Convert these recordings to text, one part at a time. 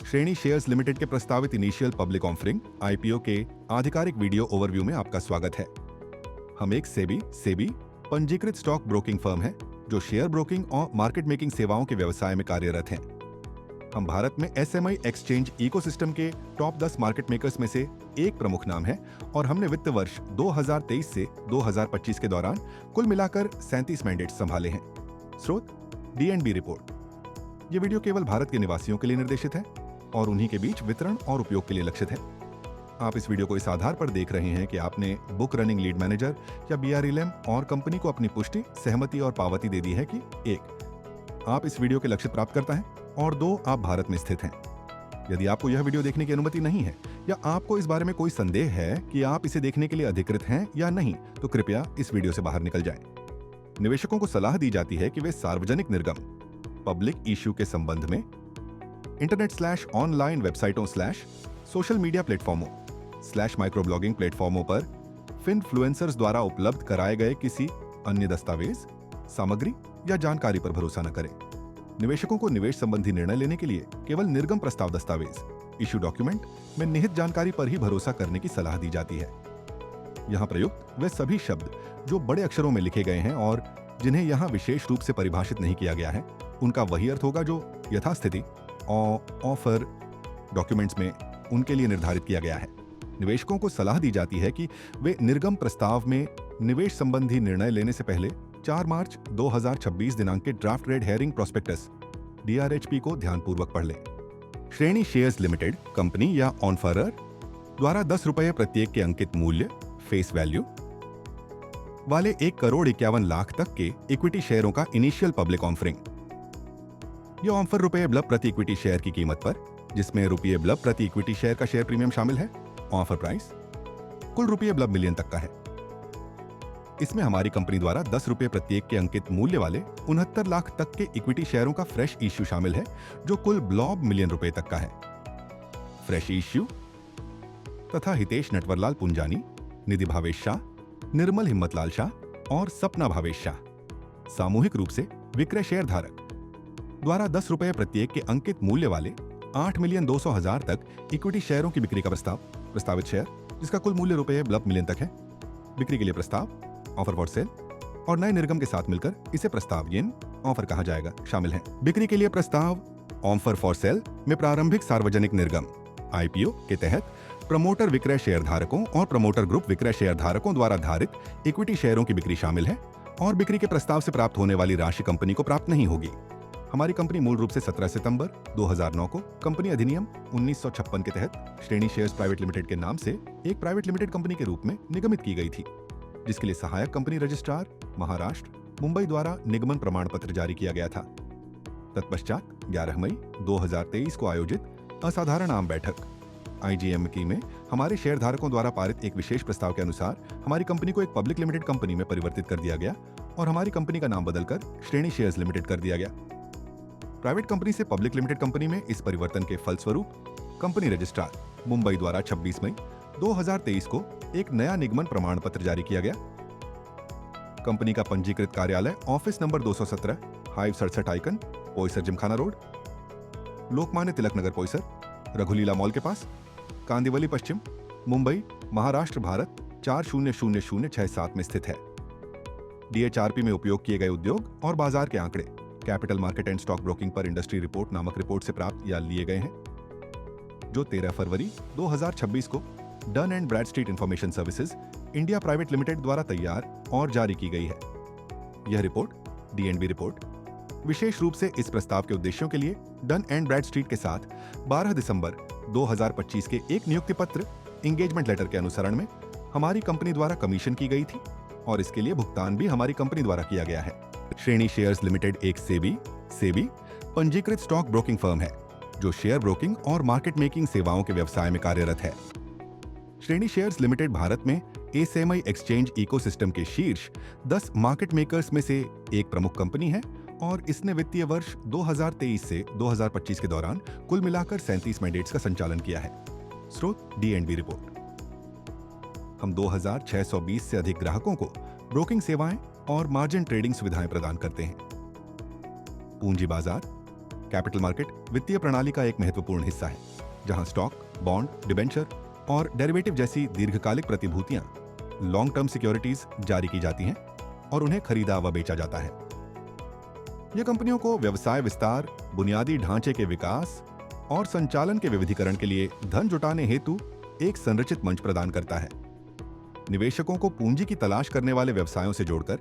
श्रेणी shares limited के प्रस्तावित इनिशियल पब्लिक ऑफरिंग आईपीओ के आधिकारिक वीडियो ओवरव्यू में आपका स्वागत है। हम एक सेबी पंजीकृत स्टॉक ब्रोकिंग फर्म है जो शेयर ब्रोकिंग और मार्केट मेकिंग सेवाओं के व्यवसाय में कार्यरत हैं। हम भारत में एसएमई एक्सचेंज इकोसिस्टम के टॉप 10 मार्केट मेकर्स में से एक प्रमुख नाम है और हमने वित्त वर्ष 2023 से 2025 के दौरान कुल मिलाकर 37 मैंडेट संभाले हैं। स्रोत DNB रिपोर्ट। ये वीडियो केवल भारत के निवासियों के लिए निर्देशित है और उन्हीं के बीच वितरण और उपयोग के लिए लक्षित है। आप इस वीडियो को इस आधार पर देख रहे हैं कि आपने बुक रनिंग लीड मैनेजर या BRLM और कंपनी को अपनी पुष्टि, सहमति और पावती दे दी है कि 1. आप इस वीडियो के लक्षित प्राप्तकर्ता हैं और 2. आप भारत में स्थित हैं। यदि आपको यह वीडियो देखने की अनुमति नहीं है या आपको इस बारे में कोई संदेह है कि आप इसे देखने के लिए अधिकृत हैं या नहीं, तो कृपया इस वीडियो से बाहर निकल जाएं। निवेशकों को सलाह दी जाती है कि वे सार्वजनिक निर्गम पब्लिक इश्यू के संबंध में इंटरनेट/ऑनलाइन वेबसाइटों/ सोशल मीडिया प्लेटफॉर्मों / माइक्रोब्लॉगिंग प्लेटफॉर्मों पर फिनफ्लुएंसर्स द्वारा उपलब्ध कराए गए किसी अन्य दस्तावेज, सामग्री या जानकारी पर भरोसा न करें। निवेशकों को निवेश संबंधी निर्णय लेने के लिए केवल निर्गम प्रस्ताव दस्तावेज इश्यू डॉक्यूमेंट में निहित जानकारी पर ही भरोसा करने की सलाह दी जाती है। यहाँ प्रयुक्त वे सभी शब्द जो बड़े अक्षरों में लिखे गए हैं और जिन्हें यहाँ विशेष रूप से परिभाषित नहीं किया गया है, उनका वही अर्थ होगा जो यथास्थिति और ऑफर डॉक्यूमेंट्स में उनके लिए निर्धारित किया गया है। निवेशकों को सलाह दी जाती है कि वे निर्गम प्रस्ताव में निवेश संबंधी निर्णय लेने से पहले 4 मार्च 2026 दिनांक के draft red hearing prospectus DRHP को ध्यानपूर्वक पढ़ लें। श्रेणी शेयर्स लिमिटेड कंपनी या ऑनफरर द्वारा 10 रुपये प्रत्येक के अंकित मूल्य फेस वैल्यू वाले 1,51,00,000 तक के इक्विटी शेयरों का इनिशियल पब्लिक ऑफरिंग। यह ऑफर ₹1 प्रति इक्विटी शेयर की कीमत पर, जिसमें ₹1 प्रति इक्विटी शेयर का शेयर प्रीमियम शामिल है, ऑफर प्राइस कुल ₹1 मिलियन तक का है। इसमें हमारी कंपनी द्वारा 10 रुपये प्रत्येक के अंकित मूल्य वाले 69 लाख तक के इक्विटी शेयरों का फ्रेश इश्यू शामिल है, जो कुल ₹1 मिलियन तक का है। फ्रेश इश्यू तथा हितेश नटवरलाल पुंजानी, निधि भावेश शाह, निर्मल हिम्मतलाल शाह और सपना भावेश शाह सामूहिक रूप से विक्रय शेयर धारक द्वारा 10 रुपये प्रत्येक के अंकित मूल्य वाले 8,200,000 तक इक्विटी शेयरों की बिक्री का प्रस्तावित शेयर, जिसका कुल मूल्य ₹1 मिलियन तक है, बिक्री के लिए प्रस्ताव ऑफर फॉर सेल और नए निर्गम के साथ मिलकर इसे प्रस्ताव ऑफर कहा जाएगा शामिल है। बिक्री के लिए प्रस्ताव ऑफर फॉर सेल में प्रारंभिक सार्वजनिक निर्गम IPO के तहत प्रमोटर विक्रय शेयर धारकों और प्रमोटर ग्रुप विक्रय शेयर धारकों द्वारा धारित इक्विटी शेयरों की बिक्री शामिल है और बिक्री के प्रस्ताव से प्राप्त होने वाली राशि कंपनी को प्राप्त नहीं होगी। हमारी कंपनी मूल रूप से 17 सितंबर 2009 को कंपनी अधिनियम 1956 के तहत श्रेणी शेयर्स प्राइवेट लिमिटेड के नाम से एक प्राइवेट लिमिटेड कंपनी के रूप में निगमित की गई थी, जिसके लिए सहायक कंपनी रजिस्ट्रार महाराष्ट्र मुंबई द्वारा निगमन प्रमाण पत्र जारी किया गया था। तत्पश्चात 11 मई 2023 को आयोजित असाधारण आम बैठक IGMT में हमारे शेयर धारकों द्वारा पारित एक विशेष प्रस्ताव के अनुसार हमारी कंपनी को एक पब्लिक लिमिटेड कंपनी में परिवर्तित कर दिया गया और हमारी कंपनी का नाम बदलकर श्रेणी शेयर्स लिमिटेड कर दिया गया। प्राइवेट कंपनी से पब्लिक लिमिटेड कंपनी में इस परिवर्तन के फलस्वरूप कंपनी रजिस्ट्रार मुंबई द्वारा 26 मई 2023 को एक नया निगमन प्रमाण पत्र जारी किया गया। कंपनी का पंजीकृत कार्यालय office number 217 Hive 67 Icon, Poisar Gymkhana road, Lokmanya Tilak Nagar Poisar, रघुलीला मॉल के पास, कांदिवली पश्चिम, मुंबई, महाराष्ट्र, भारत 400067 में स्थित है। DHRP में उपयोग किए गए उद्योग और बाजार के आंकड़े capital market and stock broking पर इंडस्ट्री रिपोर्ट नामक रिपोर्ट से प्राप्त या लिए गए हैं, जो 13 फरवरी 2026 को Dun and Bradstreet Information Services India Private Limited द्वारा तैयार और जारी की गई है। यह रिपोर्ट DNB रिपोर्ट विशेष रूप से इस प्रस्ताव के उद्देश्यों के लिए डन एंड ब्रैडस्ट्रीट के साथ 12 दिसंबर 2025 के एक नियुक्ति पत्र एंगेजमेंट लेटर के अनुसरण में हमारी कंपनी द्वारा कमीशन की गई थी और इसके लिए भुगतान भी हमारी कंपनी द्वारा किया गया है। श्रेणी शेयर्स लिमिटेड एक सेबी पंजीकृत स्टॉक ब्रोकिंग फर्म है जो शेयर ब्रोकिंग और मार्केट मेकिंग सेवाओं के व्यवसाय में कार्यरत है। श्रेणी शेयर्स लिमिटेड भारत में एसएमई एक्सचेंज इकोसिस्टम के शीर्ष 10 मार्केट मेकर्स में से एक प्रमुख कंपनी है और इसने वित्तीय वर्ष 2023 से 2025 के दौरान कुल मिलाकर 37 मैंडेट्स का संचालन किया है। स्रोत DNB रिपोर्ट। हम 2620 से अधिक ग्राहकों को ब्रोकिंग सेवाएं और मार्जिन ट्रेडिंग सुविधाएं प्रदान करते हैं। पूंजी बाजार कैपिटल मार्केट वित्तीय प्रणाली का एक महत्वपूर्ण हिस्सा है, जहां स्टॉक, बॉन्ड, डिबेंचर और डेरिवेटिव जैसी दीर्घकालिक प्रतिभूतियां लॉन्ग टर्म सिक्योरिटीज जारी की जाती हैं और उन्हें खरीदा व बेचा जाता है। यह कंपनियों को व्यवसाय विस्तार, बुनियादी ढांचे के विकास और संचालन के विविधीकरण के लिए धन जुटाने हेतु एक संरचित मंच प्रदान करता है। निवेशकों को पूंजी की तलाश करने वाले व्यवसायों से जोड़कर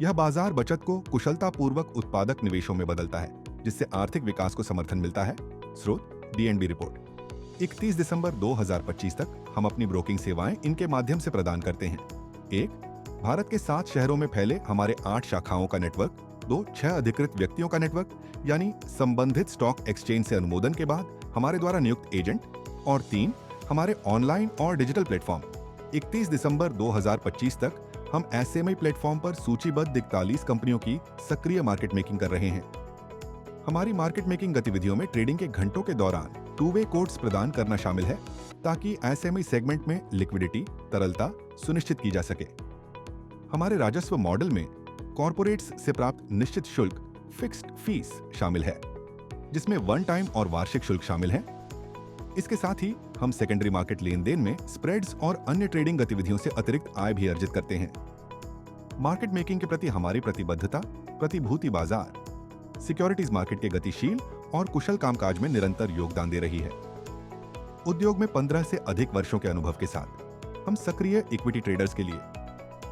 यह बाजार बचत को कुशलतापूर्वक उत्पादक निवेशों में बदलता है, जिससे आर्थिक विकास को समर्थन मिलता है। स्रोत DNB रिपोर्ट। 31 दिसंबर 2025 तक हम अपनी ब्रोकिंग सेवाएं इनके माध्यम से प्रदान करते हैं। 1. भारत के 7 शहरों में फैले हमारे 8 शाखाओं का नेटवर्क। 2. 6 अधिकृत व्यक्तियों का नेटवर्क, यानी संबंधित स्टॉक एक्सचेंज से अनुमोदन के बाद हमारे द्वारा नियुक्त एजेंट। और 3. हमारे ऑनलाइन और डिजिटल प्लेटफॉर्म। 31 दिसंबर 2025 तक हम SMA प्लेटफॉर्म पर सूचीबद्ध 41 कंपनियों की सक्रिय मार्केट मेकिंग कर रहे हैं। हमारी मार्केट मेकिंग गतिविधियों में ट्रेडिंग के घंटों के दौरान 2-वे कोट्स प्रदान करना शामिल है, ताकि SMA सेगमेंट में लिक्विडिटी, तरलता सुनिश्चित की जा सके। हमारे राजस्व मॉडल में कॉर्पोरेट्स से प्राप्त निश्चित शुल्क, फिक्स्ड फीस शामिल है, जिसमें वन टाइम और वार्षिक शुल्क शामिल है। इसके साथ ही हम सेकेंडरी मार्केट लेन देन में स्प्रेड्स और अन्य ट्रेडिंग गतिविधियों से अतिरिक्त आय भी अर्जित करते हैं। मार्केट मेकिंग के प्रति हमारी प्रतिबद्धता प्रतिभूति बाजार, सिक्योरिटीज मार्केट के गतिशील और कुशल कामकाज में निरंतर योगदान दे रही है। उद्योग में 15 से अधिक वर्षों के अनुभव के साथ हम सक्रिय इक्विटी ट्रेडर्स के लिए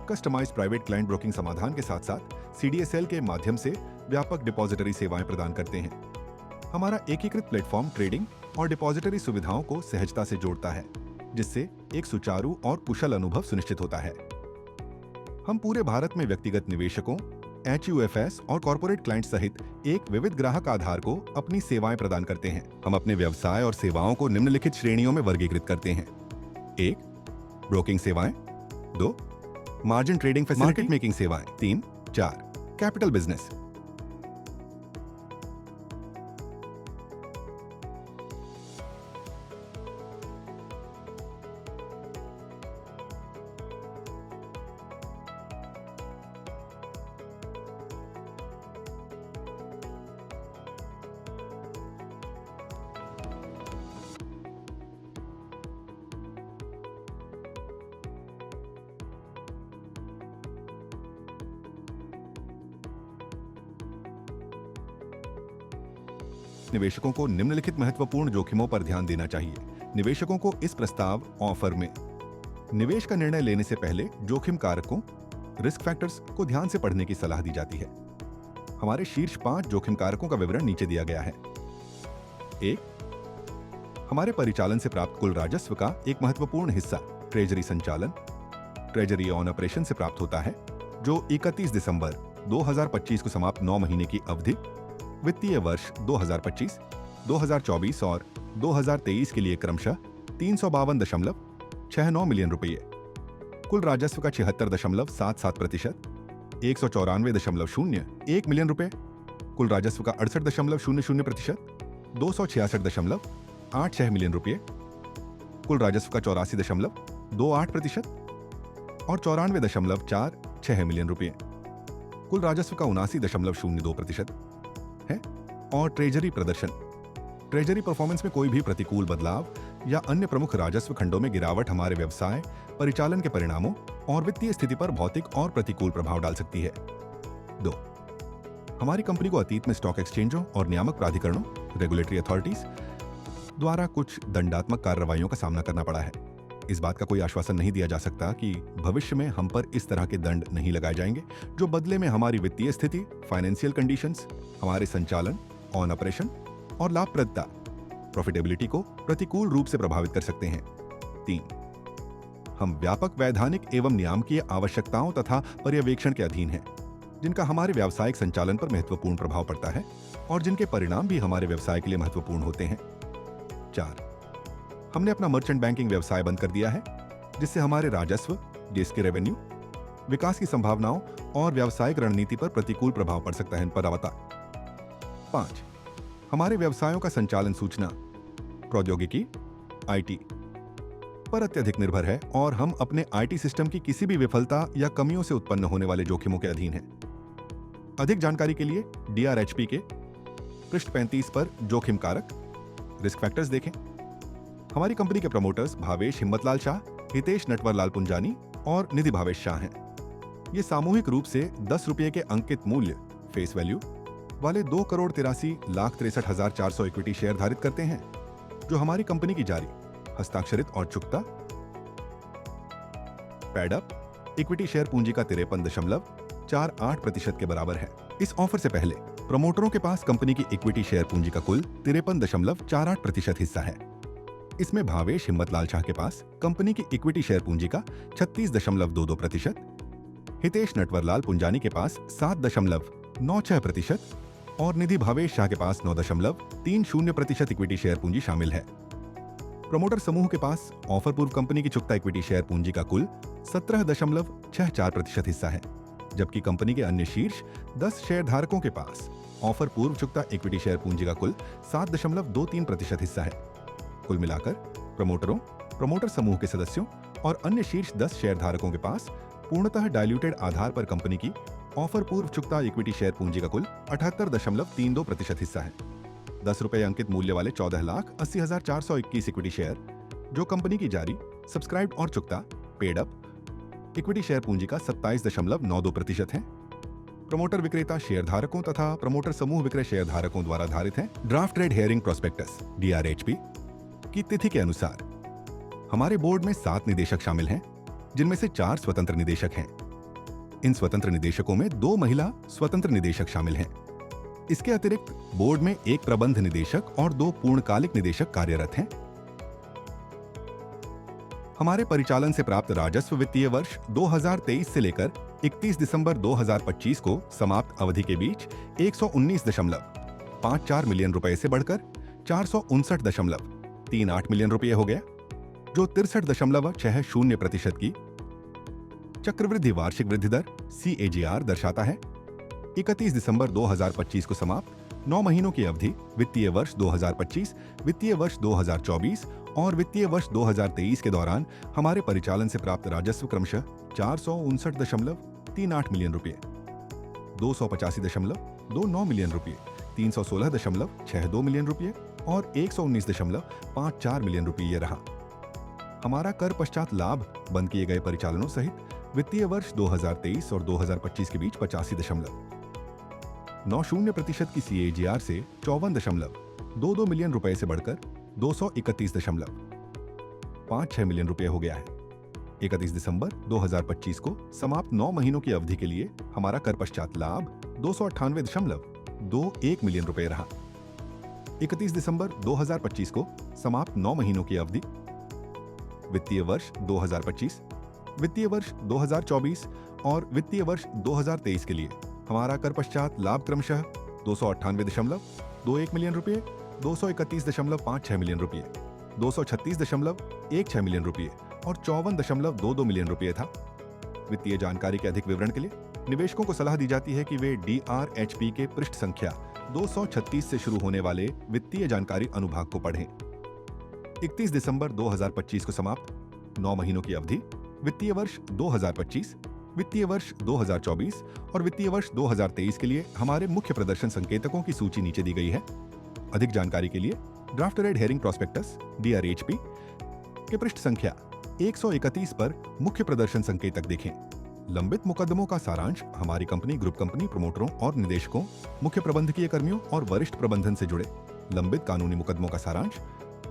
कस्टमाइज्ड प्राइवेट क्लाइंट ब्रोकिंग समाधान के साथ साथ CDSL के माध्यम से व्यापक डिपॉजिटरी सेवाएं प्रदान करते हैं। हमारा एकीकृत प्लेटफॉर्म ट्रेडिंग और डिपॉजिटरी सुविधाओं को सहजता से जोड़ता है, जिससे एक सुचारू और कुशल अनुभव सुनिश्चित होता है। हम पूरे भारत में व्यक्तिगत निवेशकों, HUFS और कॉर्पोरेट क्लाइंट सहित एक विविध ग्राहक आधार को अपनी सेवाएं प्रदान करते हैं। हम अपने व्यवसाय और सेवाओं को निम्नलिखित श्रेणियों में वर्गीकृत करते हैं। 1. ब्रोकिंग सेवाएं। 2. Margin trading facility, market making सेवाएं। 3. 4. Capital business. निवेशकों को निम्नलिखित महत्वपूर्ण जोखिमों पर ध्यान देना चाहिए। निवेशकों को इस प्रस्ताव ऑफर में निवेश का निर्णय लेने से पहले जोखिम कारकों, रिस्क फैक्टर्स को ध्यान से पढ़ने की सलाह दी जाती है। हमारे शीर्ष 5 जोखिम कारकों का विवरण नीचे दिया गया है। 1. हमारे परिचालन से प्राप्त कुल राजस्व का एक महत्वपूर्ण हिस्सा ट्रेजरी संचालन, ट्रेजरी ऑन ऑपरेशन से प्राप्त होता है, जो 31 दिसंबर 2025 को समाप्त 9 महीने की अवधि वित्तीय वर्ष 2025, 2024 और 2023 के लिए क्रमशः 352.69 मिलियन रुपये, कुल राजस्व का 76.77%, 194.01 मिलियन रुपये, कुल राजस्व का 68.00%, 266.86 मिलियन रुपये, कुल राजस्व का 84.28% और 94.46 मिलियन रुपये, कुल राजस्व का 79.02% है। और ट्रेजरी प्रदर्शन। ट्रेजरी परफॉर्मेंस में कोई भी प्रतिकूल बदलाव या अन्य प्रमुख राजस्व खंडों में गिरावट हमारे व्यवसाय परिचालन के परिणामों और वित्तीय स्थिति पर भौतिक और प्रतिकूल प्रभाव डाल सकती है। 2. हमारी कंपनी को अतीत में स्टॉक एक्सचेंजों और नियामक प्राधिकरणों, रेगुलेटरी अथॉरिटीज द्वारा कुछ दंडात्मक कार्रवाइयों का सामना करना पड़ा है। इस बात का कोई आश्वासन नहीं दिया जा सकता कि भविष्य में हम पर इस तरह के दंड नहीं लगाए जाएंगे, जो बदले में हमारी वित्तीय स्थिति, फाइनेंशियल कंडीशंस, हमारे संचालन, ऑन ऑपरेशन और लाभप्रदता, प्रॉफिटेबिलिटी को प्रतिकूल रूप से प्रभावित कर सकते हैं। 3. हम व्यापक वैधानिक एवं नियामकीय आवश्यकताओं तथा पर्यवेक्षण के अधीन हैं, जिनका हमारे व्यावसायिक संचालन पर महत्वपूर्ण प्रभाव पड़ता है और जिनके परिणाम भी हमारे व्यवसाय के लिए महत्वपूर्ण होते हैं। 4. हमने अपना मर्चेंट बैंकिंग व्यवसाय बंद कर दिया है, जिससे हमारे राजस्व, जिसके रेवेन्यू, विकास की संभावनाओं और व्यावसायिक रणनीति पर प्रतिकूल प्रभाव पड़ सकता है। 5. हमारे व्यवसायों का संचालन सूचना प्रौद्योगिकी IT पर अत्यधिक निर्भर है और हम अपने IT सिस्टम की किसी भी विफलता या कमियों से उत्पन्न होने वाले जोखिमों के अधीन हैं। अधिक जानकारी के लिए DRHP के पृष्ठ 35 पर जोखिम कारक रिस्क फैक्टर्स देखें। हमारी कंपनी के प्रमोटर्स भावेश हिम्मतलाल शाह, हितेश नटवरलाल पुंजानी और निधि भावेश शाह हैं। ये सामूहिक रूप से 10 रुपये के अंकित मूल्य फेस वैल्यू वाले 2,83,63,400 इक्विटी शेयर धारित करते हैं, जो हमारी कंपनी की जारी, हस्ताक्षरित और चुकता पैड अप इक्विटी शेयर पूंजी का 53.48% के बराबर है। इस ऑफर से पहले प्रमोटरों के पास कंपनी की इक्विटी शेयर पूंजी का कुल 53.48% हिस्सा है। इसमें भावेश हिम्मतलाल शाह के पास कंपनी की इक्विटी शेयर पूंजी का 36.22%, हितेश नटवरलाल पुंजानी के पास 7.96% और निधि भावेश शाह के पास 9.30% इक्विटी शेयर पूंजी शामिल है। प्रमोटर समूह के पास ऑफर पूर्व कंपनी की चुकता इक्विटी शेयर पूंजी का कुल 17.64% हिस्सा है, जबकि कंपनी के अन्य शीर्ष 10 शेयर धारकों के पास ऑफर पूर्व चुकता इक्विटी शेयर पूंजी का कुल 7.23% हिस्सा है। कुल मिलाकर प्रमोटर समूह के सदस्यों और अन्य शीर्ष 10 शेयर धारकों के पास पूर्णतः डाइल्यूटेड आधार पर कंपनी की ऑफर पूर्व चुकता इक्विटी शेयर पूंजी का कुल 78.32% हिस्सा है। 10 रुपये अंकित मूल्य वाले 14,80,421 इक्विटी शेयर, जो कंपनी की जारी, सब्सक्राइब्ड और चुकता पेड अप इक्विटी शेयर पूंजी का 27.92% है। प्रमोटर विक्रेता शेयर धारकों तथा प्रमोटर समूह विक्रय शेयर धारकों द्वारा धारित है। Draft red hearing prospectus DRHP की तिथि के अनुसार हमारे बोर्ड में 7 निदेशक शामिल हैं, जिनमें से 4 स्वतंत्र निदेशक हैं। इन स्वतंत्र निदेशकों में 2 महिला स्वतंत्र निदेशक शामिल हैं। इसके अतिरिक्त बोर्ड में 1 प्रबंध निदेशक और 2 पूर्णकालिक निदेशक कार्यरत हैं। हमारे परिचालन से प्राप्त राजस्व वित्तीय वर्ष 2023 से लेकर 31 दिसंबर 2025 को समाप्त अवधि के बीच 119.54 मिलियन रुपए से बढ़कर 459.38 मिलियन रुपए हो गया, जो 63.60% की चक्रवृद्धि वार्षिक वृद्धि दर CAGR दर्शाता है। 31 दिसंबर 2025 को समाप्त 9 महीनों की अवधि वित्तीय वर्ष 2025, वित्तीय वर्ष 2024 और वित्तीय वर्ष 2023 के दौरान हमारे परिचालन से प्राप्त राजस्व क्रमशः 459.38 मिलियन रुपए, 285.29 मिलियन रुपए, 316.62 मिलियन रुपए और 119.54 मिलियन रुपए रहा। हमारा कर पश्चात लाभ बंद किए गए परिचालनों सहित वित्तीय वर्ष 2023 और 2025 के बीच 85.90% की CAGR से 54.22 मिलियन रुपए से बढ़कर 231.56 मिलियन रुपए हो गया है। 31 दिसंबर 2025 को समाप्त 9 महीनों की अवधि के लिए हमारा कर पश्चात लाभ 298.21 मिलियन रुपए रहा। 31 दिसंबर 2025 को समाप्त 9 महीनों की अवधि वित्तीय वर्ष 2025, वित्तीय वर्ष 2024 और वित्तीय वर्ष 2023 के लिए हमारा कर पश्चात लाभ क्रमशः 298.21 मिलियन रुपए, 231.56 मिलियन रुपए, 236.16 मिलियन रुपए और 54.22 मिलियन रुपए था। वित्तीय जानकारी के अधिक विवरण के लिए निवेशकों को सलाह दी जाती है कि वे DRHP के पृष्ठ संख्या 236 से शुरू होने वाले वित्तीय जानकारी अनुभाग को पढ़ें। 31 दिसंबर 2025 को समाप्त 9 महीनों की अवधि वित्तीय वर्ष 2025, वित्तीय वर्ष 2024 और वित्तीय वर्ष 2023 के लिए हमारे मुख्य प्रदर्शन संकेतकों की सूची नीचे दी गई है। अधिक जानकारी के लिए draft red hearing prospectus DRHP के पृष्ठ संख्या 131 पर मुख्य प्रदर्शन संकेतक देखें। लंबित मुकदमों का सारांश हमारी कंपनी, ग्रुप कंपनी, प्रमोटरों और निदेशकों, मुख्य प्रबंधकीय कर्मियों और वरिष्ठ प्रबंधन से जुड़े लंबित कानूनी मुकदमों का सारांश,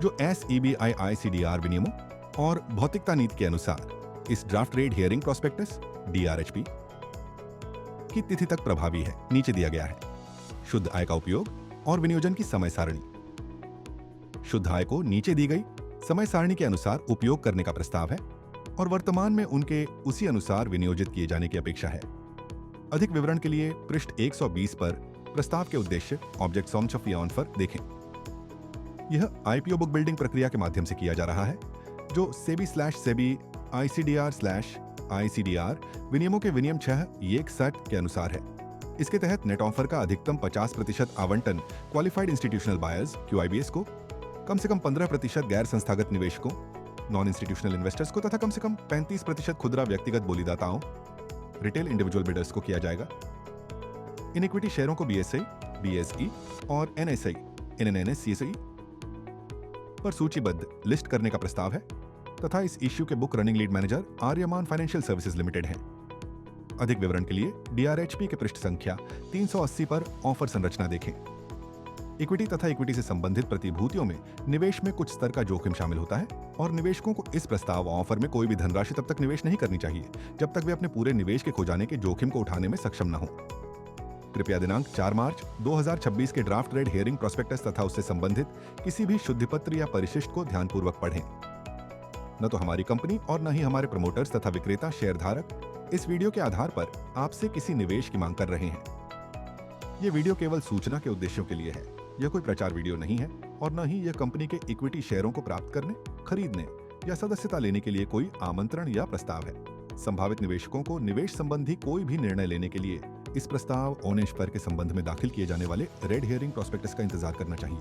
जो SEBI ICDR विनियमों और भौतिकता नीति के अनुसार इस draft red herring prospectus DRHP की तिथि तक प्रभावी है, नीचे दिया गया है। शुद्ध आय का उपयोग और विनियोजन की समय सारणी। शुद्ध आय को नीचे दी गई समय सारणी के अनुसार उपयोग करने का प्रस्ताव है और वर्तमान में उनके उसी अनुसार विनियोजित किए जाने की अपेक्षा है। अधिक विवरण के लिए पृष्ठ 120 पर प्रस्ताव के उद्देश्य ऑब्जेक्ट्स ऑफ द ऑफर देखें। यह IPO बुक बिल्डिंग प्रक्रिया के माध्यम से किया जा रहा है, जो SEBI/SEBI ICDR विनियमों के विनियम 6(1) के अनुसार है। इसके तहत नेट ऑफर का अधिकतम 50% आवंटन क्वालिफाइड इंस्टीट्यूशनल बायर्स QIBs को, कम से कम 15% गैर संस्थागत निवेशकों नॉन इंस्टीट्यूशनल इन्वेस्टर्स को तथा कम से कम 35% खुदरा व्यक्तिगत बोलीदाताओं रिटेल इंडिविजुअल बिडर्स को किया जाएगा। इन इक्विटी शेयरों को BSE BSE और NSE NNSCSE पर सूचीबद्ध लिस्ट करने का प्रस्ताव है तथा इस इश्यू के book running lead manager Aryaman financial services limited हैं। अधिक विवरण के लिए DRHP के पृष्ठ संख्या 380 पर ऑफर संरचना देखें। इक्विटी तथा इक्विटी से संबंधित प्रतिभूतियों में निवेश में कुछ स्तर का जोखिम शामिल होता है और निवेशकों को इस प्रस्ताव ऑफर में कोई भी धनराशि तब तक निवेश नहीं करनी चाहिए जब तक वे अपने पूरे निवेश के खो जाने के जोखिम को उठाने में सक्षम न हो। कृपया दिनांक 4 मार्च 2026 के ड्राफ्ट रेड हियरिंग प्रोस्पेक्टस तथा उससे संबंधित किसी भी शुद्धिपत्र या परिशिष्ट को ध्यानपूर्वक पढ़ें। न तो हमारी कंपनी और न ही हमारे प्रमोटर्स तथा विक्रेता शेयरधारक इस वीडियो के आधार पर आपसे किसी निवेश की मांग कर रहे हैं। ये वीडियो केवल सूचना के उद्देश्यों के लिए है। यह कोई प्रचार वीडियो नहीं है और न ही यह कंपनी के इक्विटी शेयरों को प्राप्त करने, खरीदने या सदस्यता लेने के लिए कोई आमंत्रण या प्रस्ताव है। संभावित निवेशकों को निवेश संबंधी कोई भी निर्णय लेने के लिए इस प्रस्ताव ऑन एयर के संबंध में दाखिल किए जाने वाले रेड हियरिंग प्रोस्पेक्टस का इंतजार करना चाहिए।